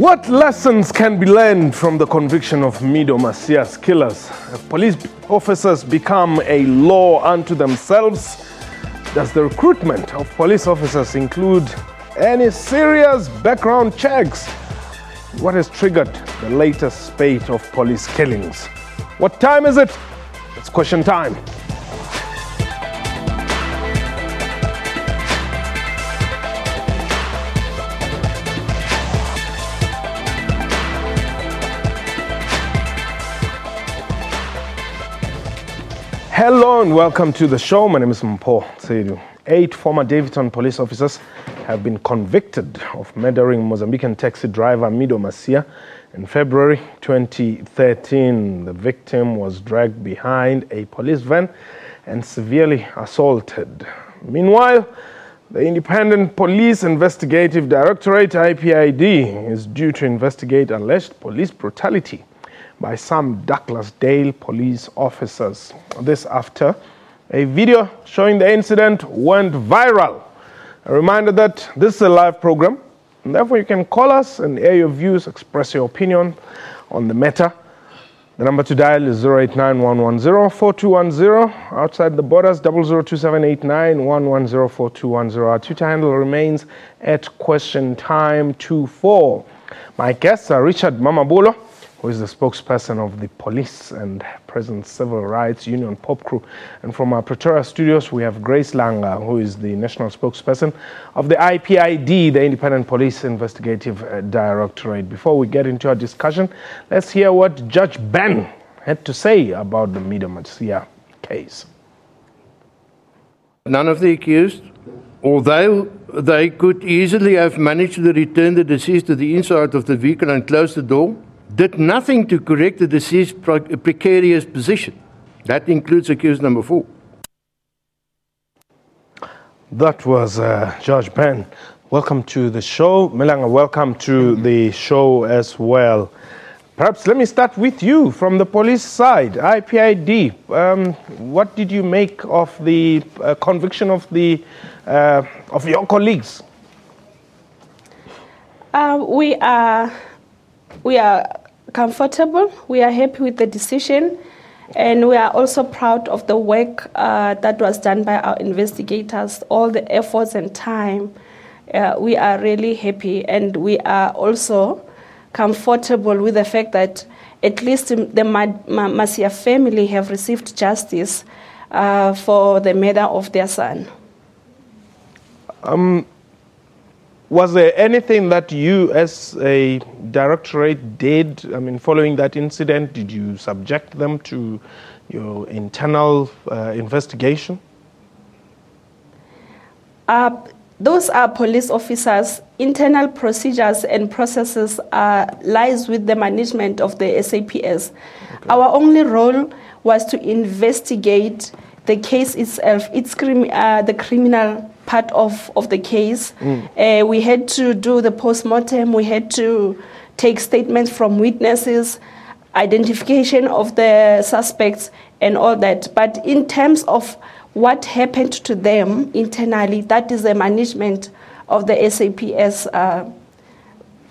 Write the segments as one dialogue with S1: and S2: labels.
S1: What lessons can be learned from the conviction of Mido Macia's killers? Have police officers become a law unto themselves? Does the recruitment of police officers include any serious background checks? What has triggered the latest spate of police killings? What time is it? It's question time. Hello and welcome to the show. My name is Mpho Sedu. 8 former Daveyton police officers have been convicted of murdering Mozambican taxi driver Mido Macia in February 2013. The victim was dragged behind a police van and severely assaulted. Meanwhile, the Independent Police Investigative Directorate, IPID, is due to investigate alleged police brutality by some Douglasdale police officers. This after a video showing the incident went viral. A reminder that this is a live program, and therefore you can call us and air your views, express your opinion on the matter. The number to dial is 089-110-4210. Outside the borders, 002789-110-4210. Our Twitter handle remains @QuestionTime24. My guests are Richard Mamabulo, who is the spokesperson of the Police and Prison Civil Rights Union Pop Crew. And from our Pretoria studios, we have Grace Langa, who is the national spokesperson of the IPID, the Independent Police Investigative Directorate. Before we get into our discussion, let's hear what Judge Ben had to say about the Mido Macia case.
S2: None of the accused, although they could easily have managed to return the deceased to the inside of the vehicle and close the door, did nothing to correct the deceased's precarious position. That includes accused number 4.
S1: That was Judge Ben. Welcome to the show. Melanga, welcome to the show as well. Perhaps let me start with you from the police side. IPID, what did you make of the conviction of your colleagues?
S3: We are comfortable, we are happy with the decision, and we are also proud of the work that was done by our investigators, all the efforts and time. We are really happy, and we are also comfortable with the fact that at least the Macia family have received justice for the murder of their son. Was there anything that you as a directorate did, following that incident? Did you subject them to your internal investigation? Those are police officers. Internal procedures and processes lies with the management of the SAPS. Okay. Our only role was to investigate the case itself. It's the criminal part of the case. We had to do the post-mortem, we had to take statements from witnesses, identification of the suspects and all that. But in terms of what happened to them internally, that is the management of the SAPS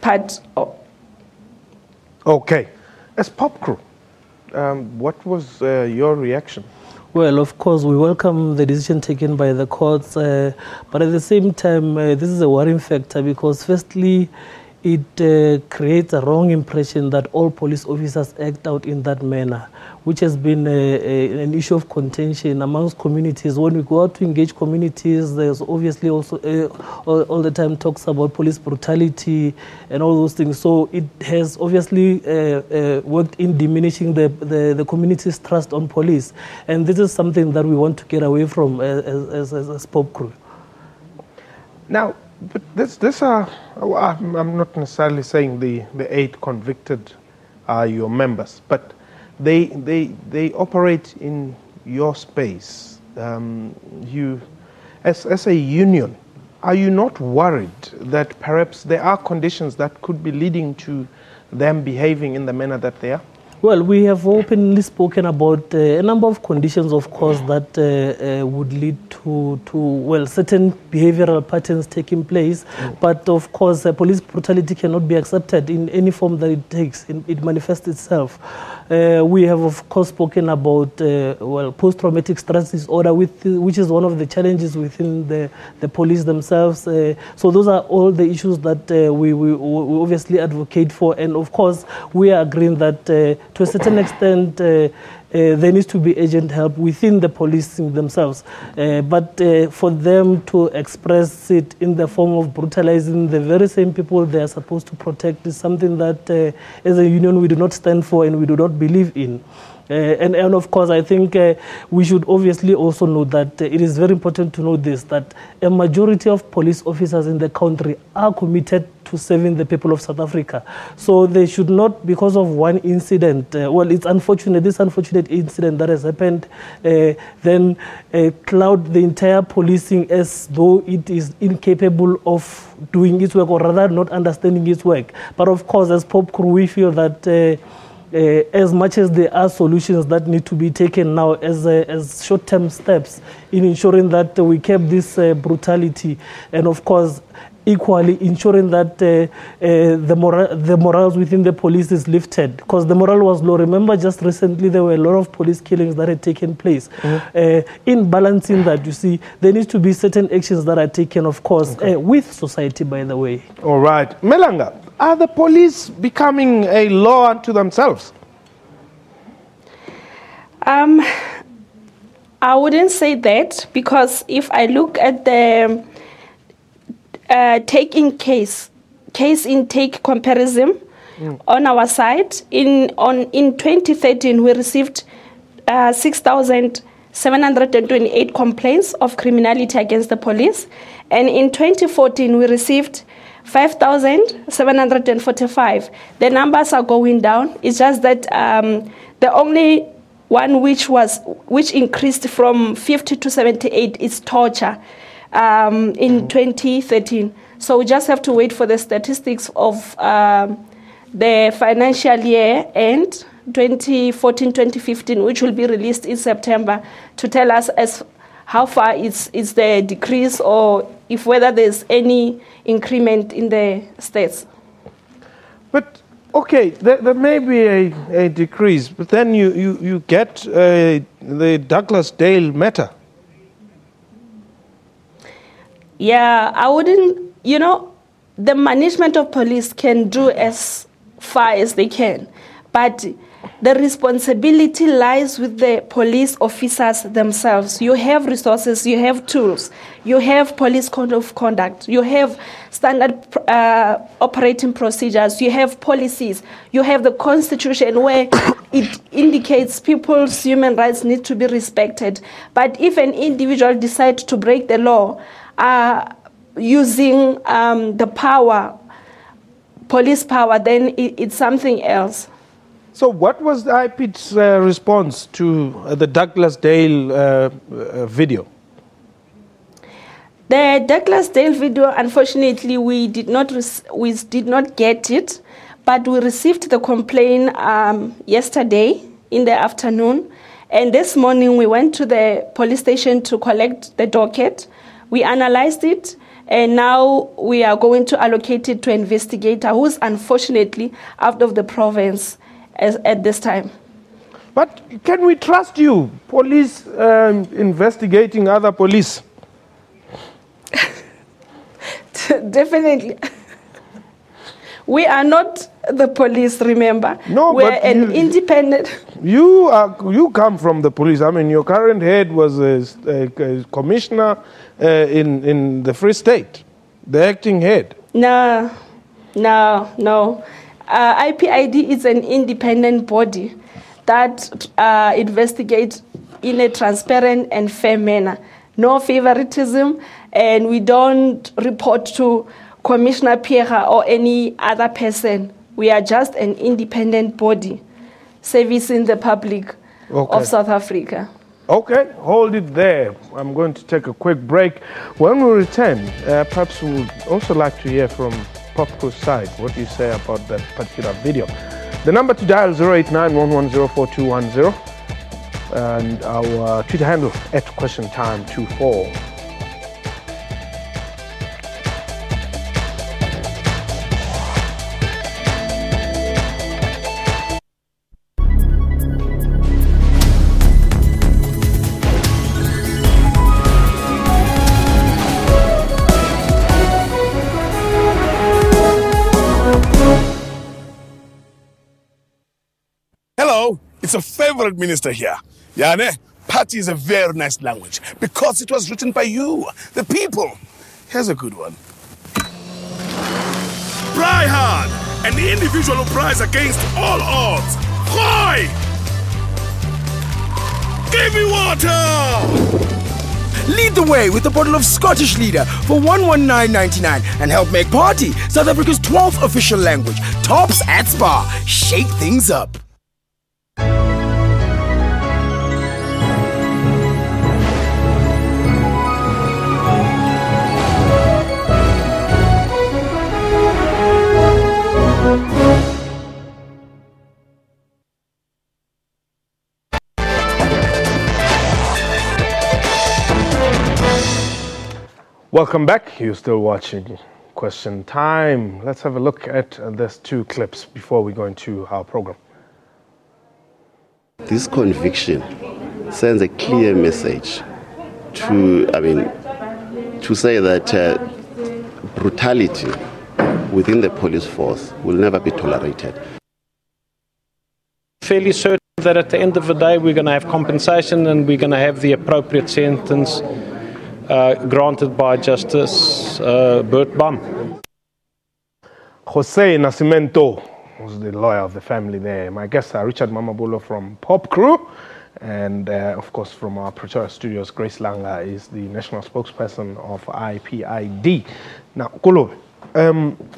S3: part.
S1: Okay. As Pop Crew, what was your reaction?
S4: Well, of course, we welcome the decision taken by the courts, but at the same time, this is a worrying factor because firstly, it creates a wrong impression that all police officers act out in that manner, which has been an issue of contention amongst communities. When we go out to engage communities, there's obviously also all the time talks about police brutality and all those things. So it has obviously worked in diminishing the community's trust on police. And this is something that we want to get away from as Pop Crew. Now,
S1: but this are, I'm not necessarily saying the 8 convicted are your members, but they operate in your space. You, as a union, are you not worried that perhaps there are conditions that could be leading to them behaving in the manner that they are?
S4: Well, we have openly spoken about a number of conditions, of course, that would lead to to well, certain behavioral patterns taking place. But of course, police brutality cannot be accepted in any form that it takes. It manifests itself. We have, of course, spoken about well, post-traumatic stress disorder, which is one of the challenges within the police themselves. So those are all the issues that we obviously advocate for. And of course, we are agreeing that to a certain extent, there needs to be agent help within the policing themselves. But for them to express it in the form of brutalizing the very same people they are supposed to protect is something that, as a union, we do not stand for and we do not believe in. And of course, I think we should obviously also note that it is very important to note this, that a majority of police officers in the country are committed to serving the people of South Africa. So they should not, because of one incident, well, it's unfortunate, this unfortunate incident that has happened, then cloud the entire policing as though it is incapable of doing its work, or rather not understanding its work. But of course, as Pop Crew, we feel that as much as there are solutions that need to be taken now as short-term steps in ensuring that we curb this brutality, and of course equally ensuring that the morals within the police is lifted, because the morale was low. Remember, just recently there were a lot of police killings that had taken place. In balancing that, you see, there needs to be certain actions that are taken, of course, with society, by the way.
S1: All right. Melanga, are the police becoming a law unto themselves?
S3: I wouldn't say that, because if I look at the case intake comparison on our site, in 2013 we received 6,728 complaints of criminality against the police, and in 2014 we received 5,745. The numbers are going down. It's just that the only one which increased from 50 to 78 is torture in 2013. So we just have to wait for the statistics of the financial year end 2014-2015, which will be released in September, to tell us as how far is the decrease, or if whether there's any increment in the states.
S1: But okay, there may be a decrease, but then you get the Douglasdale matter.
S3: Yeah, I wouldn't, you know, the management of police can do as far as they can, but the responsibility lies with the police officers themselves. You have resources, you have tools, you have police code of conduct, you have standard operating procedures, you have policies, you have the constitution where it indicates people's human rights need to be respected. But if an individual decides to break the law using the power, police power, then it's something else.
S1: So what was the IPID's response to the Douglasdale video?
S3: The Douglasdale video, unfortunately, we did not get it, but we received the complaint yesterday in the afternoon, and this morning we went to the police station to collect the docket. We analyzed it, and now we are going to allocate it to an investigator who's unfortunately out of the province at this time.
S1: But can we trust you, police investigating other police?
S3: Definitely. We are not the police, remember.
S1: No,
S3: we're
S1: but
S3: an independent.
S1: You come from the police. I mean, your current head was a commissioner in the Free State, the acting head.
S3: No. IPID is an independent body that investigates in a transparent and fair manner. No favoritism, and we don't report to Commissioner Pierre or any other person. We are just an independent body servicing the public of South Africa.
S1: Okay, hold it there. I'm going to take a quick break. When we return, perhaps we would also like to hear from Popco's side what you say about that particular video. The number to dial 089-110-4210. and our Twitter handle @questiontime24.
S5: Hello, it's a favorite minister here. Yane, party is a very nice language because it was written by you, the people. Here's a good one. Try hard, an individual who tries against all odds. Hoi! Give me water!
S6: Lead the way with a bottle of Scottish Leader for $119.99 and help make party South Africa's 12th official language. Tops at Spa. Shake things up.
S1: Welcome back. You're still watching Question Time. Let's have a look at these two clips before we go into our program.
S7: This conviction sends a clear message to, to say that brutality within the police force will never be tolerated.
S8: Fairly certain that at the end of the day we're going to have compensation and we're going to have the appropriate sentence granted by Justice Bert Bum.
S1: Jose Nascimento was the lawyer of the family there. My guests are Richard Mamabulo from Pop Crew, and of course from our Pretoria studios, Grace Langa is the national spokesperson of IPID. Now, Kolo,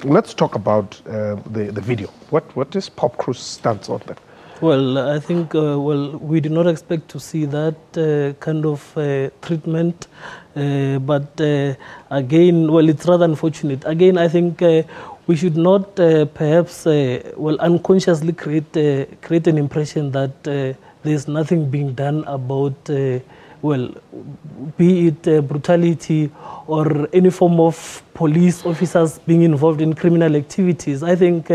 S1: let's talk about the video. What is Pop Crew's stance on that?
S4: Well, I think, we did not expect to see that kind of treatment. But again, it's rather unfortunate. Again, I think we should not perhaps, unconsciously create an impression that there's nothing being done about, be it brutality or any form of police officers being involved in criminal activities. I think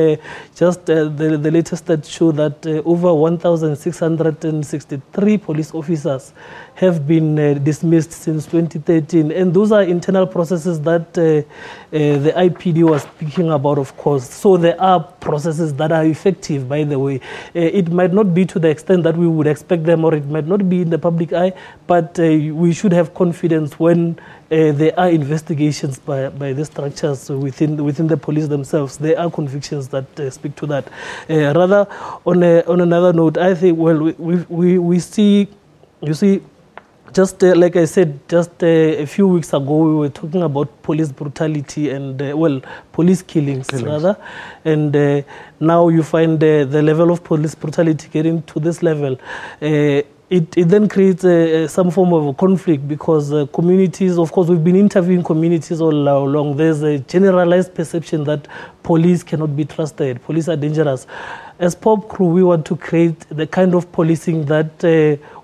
S4: just the latest stats show that over 1,663 police officers have been dismissed since 2013. And those are internal processes that the IPD was speaking about, of course. So there are processes that are effective, by the way. It might not be to the extent that we would expect them, or it might not be in the public eye, but we should have confidence when there are investigations by the structures within the police themselves. There are convictions that speak to that. Rather, on another note, I think, we see, you see, just like I said, just a few weeks ago, we were talking about police brutality and, police killings, rather. And now you find the level of police brutality getting to this level. It then creates some form of a conflict because communities, of course, we've been interviewing communities all along. There's a generalized perception that police cannot be trusted, police are dangerous. As Pop Crew, we want to create the kind of policing that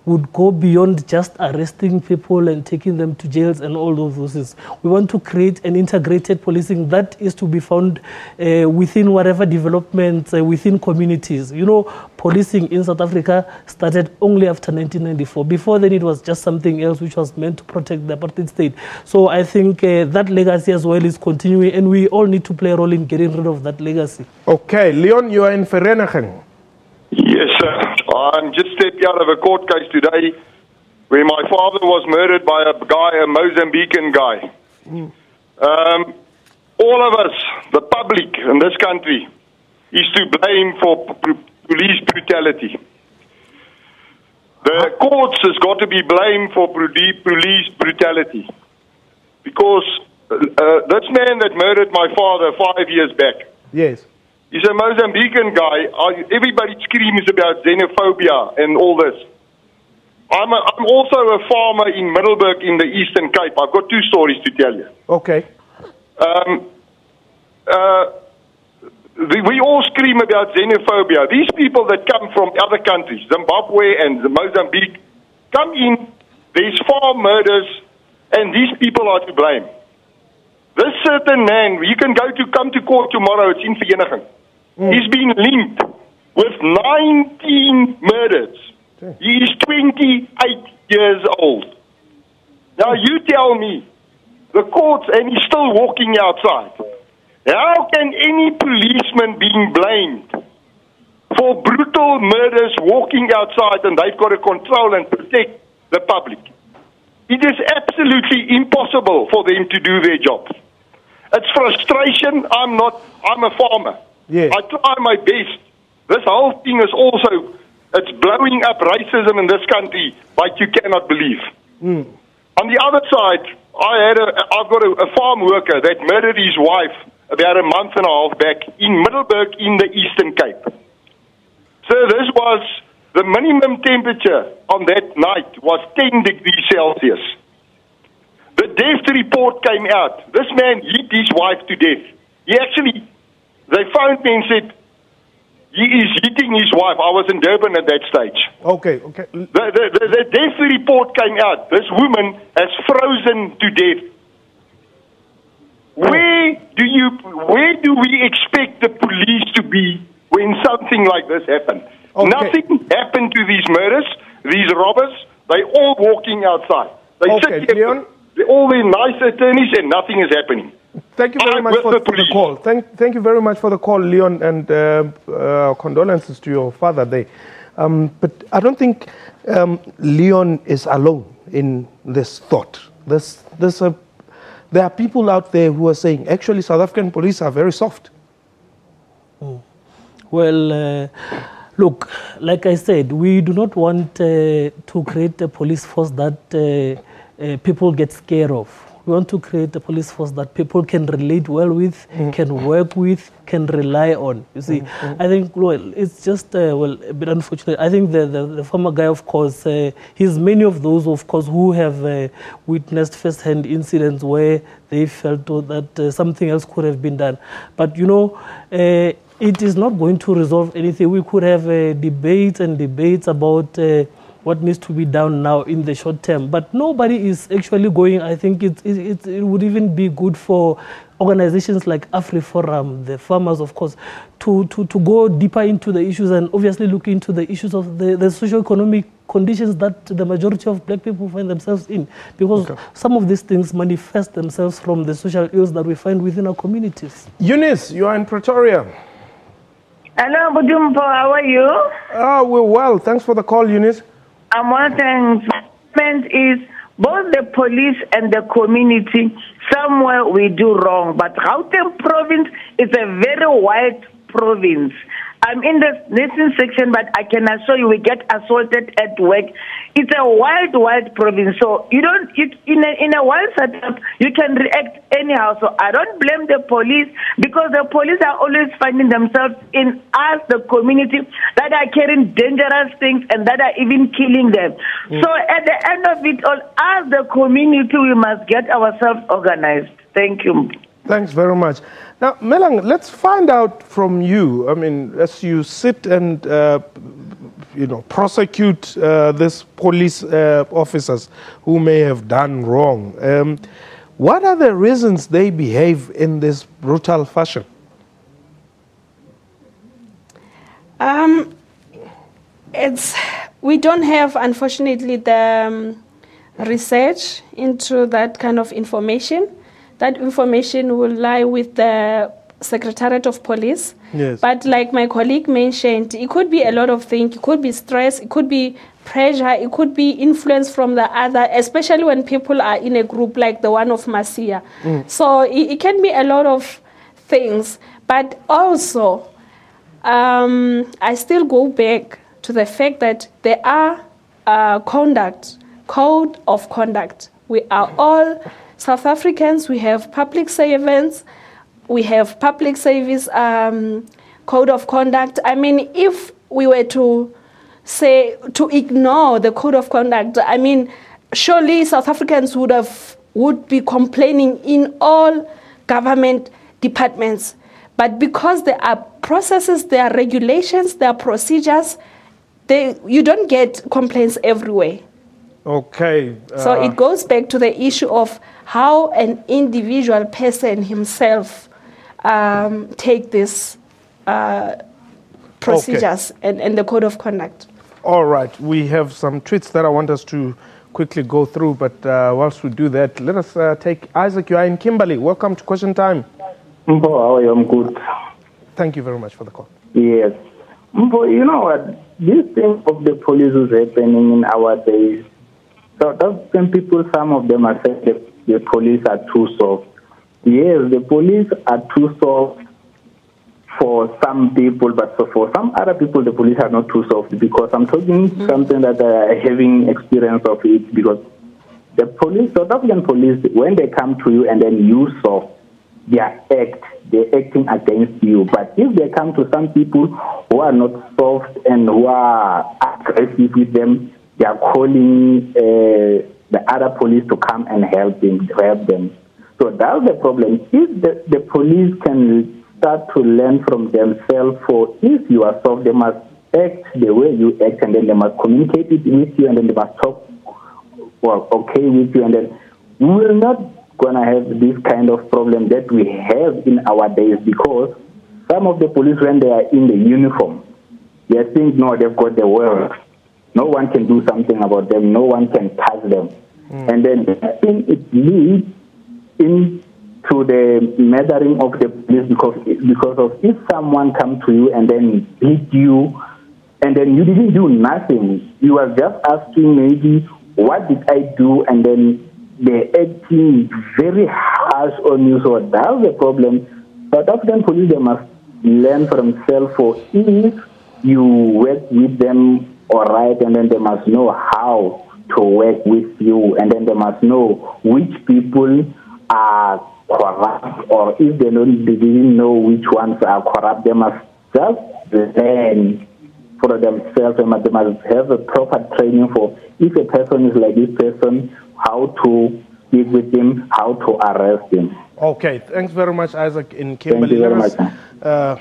S4: would go beyond just arresting people and taking them to jails and all of those things. We want to create an integrated policing that is to be found within whatever developments, within communities. You know, policing in South Africa started only after 1994. Before then, it was just something else which was meant to protect the apartheid state. So I think that legacy as well is continuing, and we all need to play a role in getting rid of that legacy.
S1: Okay, Leon, you are in Vereeniging.
S9: Yes, sir. I'm just stepping out of a court case today where my father was murdered by a Mozambican guy. All of us, the public in this country, is to blame for police brutality. The courts has got to be blamed for police brutality because this man that murdered my father 5 years back.
S1: Yes.
S9: He's a Mozambican guy. Everybody screams about xenophobia and all this. I'm also a farmer in Middelburg in the Eastern Cape. I've got two stories to tell you.
S1: Okay.
S9: we all scream about xenophobia. These people that come from other countries, Zimbabwe and Mozambique, come in, there's farm murders, and these people are to blame. This certain man, you can come to court tomorrow, it's in Vereniging. He's been linked with 19 murders. He is 28 years old. Now you tell me, the courts, and he's still walking outside. How can any policeman being blamed for brutal murders walking outside and they've got to control and protect the public? It is absolutely impossible for them to do their job. It's frustration. I'm a farmer.
S1: Yeah.
S9: I try my best. This whole thing is also, it's blowing up racism in this country like you cannot believe. On the other side, I've got a farm worker that murdered his wife about a month and a half back in Middelburg in the Eastern Cape. So this was, the minimum temperature on that night was 10 degrees Celsius. The death report came out. This man hit his wife to death. They phoned me and said, he is hitting his wife. I was in Durban at that stage.
S1: Okay.
S9: The death report came out. This woman has frozen to death. Where do we expect the police to be when something like this happens?
S1: Okay.
S9: Nothing happened to these murders, these robbers. They all walking outside. They sit here,
S1: Leon,
S9: all these nice attorneys, and nothing is happening.
S1: thank you very much for the call. Thank you very much for the call, Leon, and condolences to your father there. But I don't think Leon is alone in this thought. There are people out there who are saying, actually, South African police are very soft.
S4: Well, look, like I said, we do not want to create a police force that people get scared of. We want to create a police force that people can relate well with, can work with, can rely on. You see, I think, well, it's just, a bit unfortunate. I think the former guy, of course, he's many of those, of course, who have witnessed first-hand incidents where they felt that something else could have been done. But, you know, it is not going to resolve anything. We could have debates and debates about what needs to be done now in the short term. But nobody is actually going. I think it would even be good for organizations like AfriForum, the farmers, of course, to go deeper into the issues and obviously look into the issues of the socio-economic conditions that the majority of black people find themselves in. Because some of these things manifest themselves from the social ills that we find within our communities.
S1: Eunice, you are in Pretoria.
S10: Hello, Budumpo, how are you?
S1: We're well. Thanks for the call, Eunice.
S10: One thing is both the police and the community, somewhere we do wrong. But Gauteng province is a very wide province. I'm in the nursing section, but I can assure you we get assaulted at work. It's a wild province. So you don't, in a wild setup, you can react anyhow. So I don't blame the police because the police are always finding themselves in us, the community, that are carrying dangerous things and that are even killing them. So at the end of it all, as the community, we must get ourselves organized. Thank you.
S1: Thanks very much. Now, Melang, let's find out from you. I mean, as you sit and, prosecute these police officers who may have done wrong, what are the reasons they behave in this brutal fashion?
S3: We don't have, unfortunately, the research into that kind of information. That information will lie with the Secretariat of Police.
S1: Yes.
S3: But like my colleague mentioned, it could be a lot of things. It could be stress, it could be pressure, it could be influence from the other, especially when people are in a group like the one of Macia. So it can be a lot of things. But also, I still go back to the fact that there are code of conduct. We are all South Africans, we have public servants, we have public service code of conduct. I mean, if we were to ignore the code of conduct, I mean, surely South Africans would be complaining in all government departments. But because there are processes, there are regulations, there are procedures, you don't get complaints everywhere.
S1: Okay.
S3: So it goes back to the issue of how an individual person himself take these procedures and the code of conduct.
S1: All right. We have some tweets that I want us to quickly go through, but whilst we do that, let us take Isaac. You are in Kimberley. Welcome to Question Time.
S11: Mbo, how are you? I'm good.
S1: Thank you very much for the call.
S11: Yes. Mbo, you know what? This thing of the police is happening in our days. So that's when people, some of them are saying the police are too soft. Yes, the police are too soft for some people, but for some other people, the police are not too soft, because I'm talking something that I are having experience of it, because the police, South African police, when they come to you and then you soft, they're acting against you. But if they come to some people who are not soft and who are aggressive with them, they are calling the other police to come and help them. So that's the problem. If the police can start to learn from themselves, for if you are soft, they must act the way you act, and then they must communicate it with you, and then they must talk with you, and then we will not gonna have this kind of problem that we have in our days, because some of the police, when they are in the uniform, they think, no, they've got the world. No one can do something about them. No one can touch them. And then I think it leads into the murdering of the police, because of if someone comes to you and then beat you, and then you didn't do nothing, you are just asking maybe, what did I do? And then they're acting very harsh on you. So that's the problem. But often police, they must learn from themselves, for if you work with them all right, and then they must know how to work with you, and then they must know which people are corrupt, or if they didn't know which ones are corrupt, they must just learn for themselves. They must have a proper training for, if a person is like this person, how to speak with him, how to arrest him.
S1: Okay, thanks very much, Isaac in Kimberley.
S11: Thank you very much.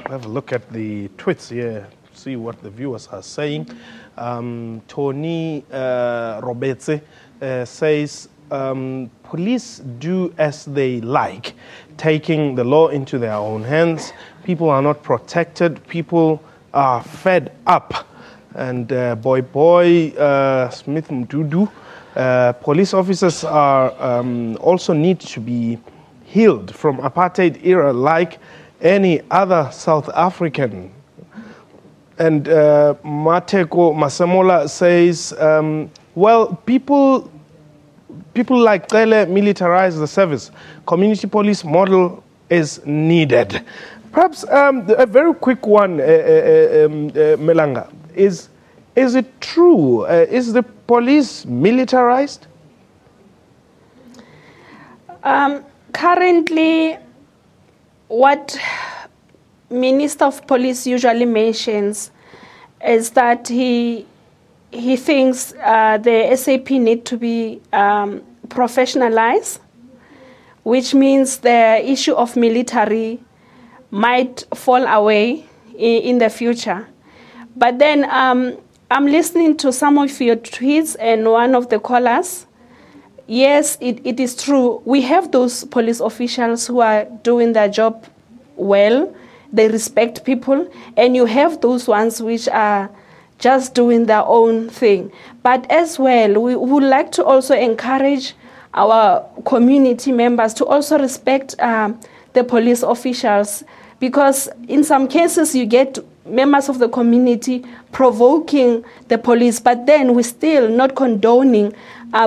S1: Have a look at the tweets here, see what the viewers are saying. Tony Robetse says, police do as they like, taking the law into their own hands. People are not protected. People are fed up. And Smith Mdudu, police officers are also need to be healed from apartheid era like any other South African. And Mateko Masamola says, well, people like Tele militarize the service. Community police model is needed. Perhaps a very quick one, Melanga. Is it true? Is the police militarized?
S3: Currently, what Minister of Police usually mentions is that he thinks the SAP need to be professionalized, which means the issue of military might fall away in the future. But then I'm listening to some of your tweets and one of the callers. Yes, it is true. We have those police officials who are doing their job well. They respect people, and you have those ones which are just doing their own thing. But as well, we would like to also encourage our community members to also respect the police officials, because in some cases you get members of the community provoking the police, but then we're still not condoning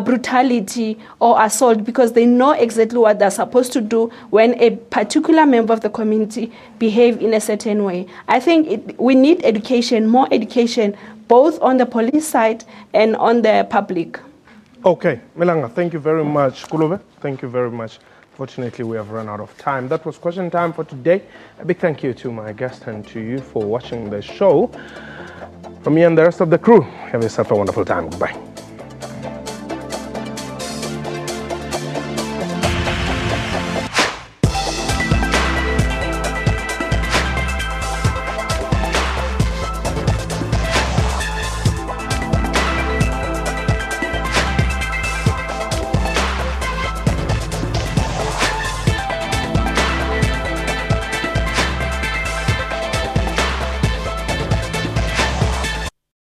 S3: brutality or assault, because they know exactly what they're supposed to do when a particular member of the community behave in a certain way. I think we need education, more education, both on the police side and on the public.
S1: Okay, Melanga, thank you very much. Kulove, thank you very much. Fortunately, we have run out of time. That was question time for today. A big thank you to my guest and to you for watching the show. From me and the rest of the crew, have yourself a wonderful time. Goodbye.